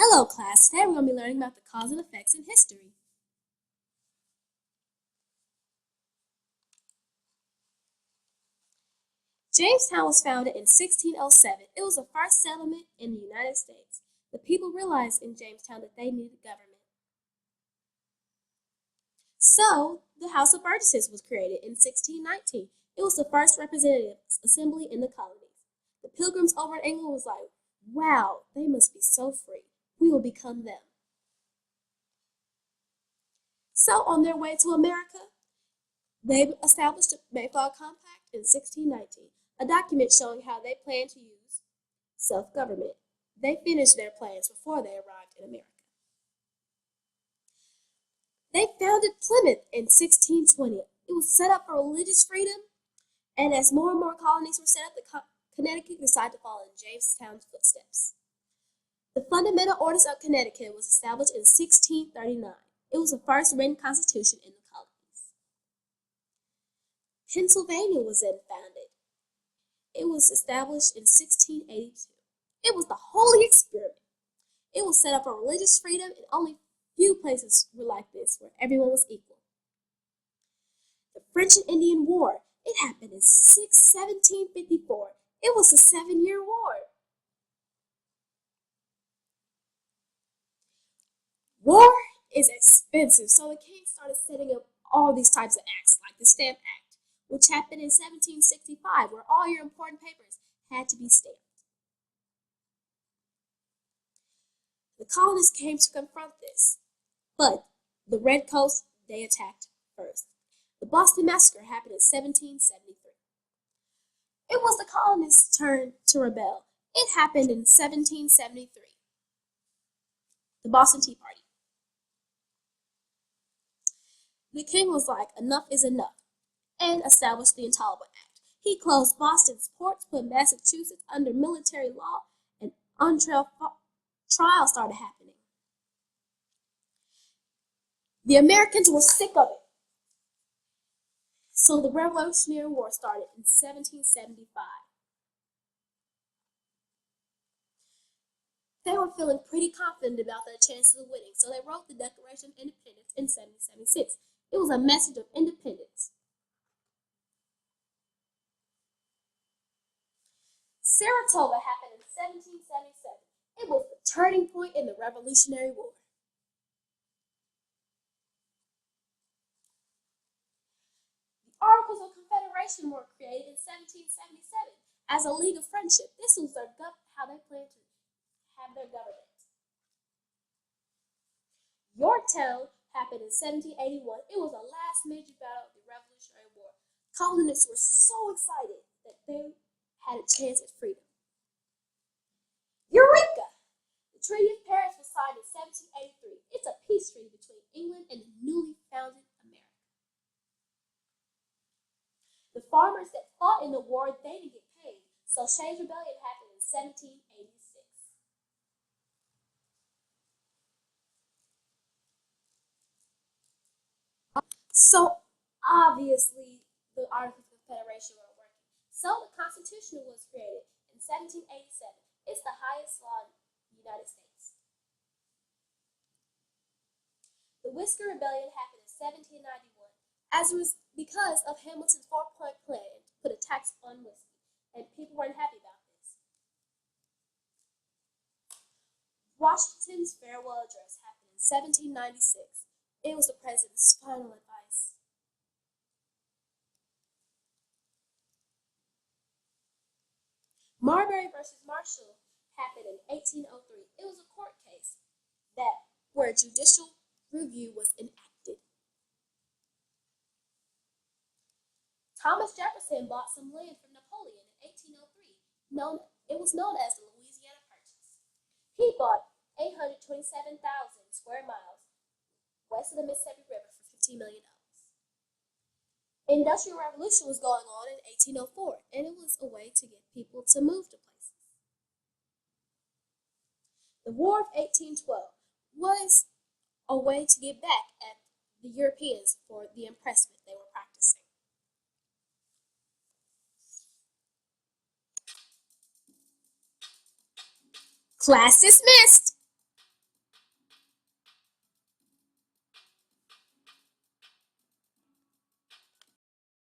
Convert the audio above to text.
Hello class, today we're going to be learning about the cause and effects in history. Jamestown was founded in 1607. It was the first settlement in the United States. The people realized in Jamestown that they needed government. So, the House of Burgesses was created in 1619. It was the first representative assembly in the colonies. The Pilgrims over in England was like, wow, they must be so free. We will become them. So, on their way to America, they established the Mayflower Compact in 1619, a document showing how they planned to use self-government. They finished their plans before they arrived in America. They founded Plymouth in 1620. It was set up for religious freedom, and as more and more colonies were set up, Connecticut decided to follow in Jamestown's footsteps. The Fundamental Orders of Connecticut was established in 1639. It was the first written constitution in the colonies. Pennsylvania was then founded. It was established in 1682. It was the Holy Experiment. It was set up for religious freedom, and only few places were like this, where everyone was equal. The French and Indian War, it happened in 1754. It was the 7-Year War. War is expensive, so the king started setting up all these types of acts, like the Stamp Act, which happened in 1765, where all your important papers had to be stamped. The colonists came to confront this, but the Redcoats, they attacked first. The Boston Massacre happened in 1773. It was the colonists' turn to rebel. It happened in 1773. The Boston Tea Party. The king was like, enough is enough, and established the Intolerable Act. He closed Boston's ports, put Massachusetts under military law, and unfair trials started happening. The Americans were sick of it. So the Revolutionary War started in 1775. They were feeling pretty confident about their chances of winning, so they wrote the Declaration of Independence in 1776. It was a message of independence. Saratoga happened in 1777. It was the turning point in the Revolutionary War. The Articles of Confederation were created in 1777 as a league of friendship. This was how they planned to have their government. Yorktown happened in 1781. It was the last major battle of the Revolutionary War. Colonists were so excited that they had a chance at freedom. Eureka! The Treaty of Paris was signed in 1783. It's a peace treaty between England and the newly founded America. The farmers that fought in the war, they didn't get paid, so Shays' Rebellion happened in 1786. So obviously the Articles of Confederation weren't working. So the Constitution was created in 1787. It's the highest law in the United States. The Whiskey Rebellion happened in 1791 because of Hamilton's 4-point plan to put a tax on whiskey, and people weren't happy about this. Washington's farewell address happened in 1796. It was the president's final advice. Marbury versus Marshall happened in 1803. It was a court case where judicial review was enacted. Thomas Jefferson bought some land from Napoleon in 1803. It was known as the Louisiana Purchase. He bought 827,000 square miles west of the Mississippi River for $15 million. Industrial Revolution was going on in 1804, and it was a way to get people to move to places. The War of 1812 was a way to get back at the Europeans for the impressment they were practicing. Class dismissed!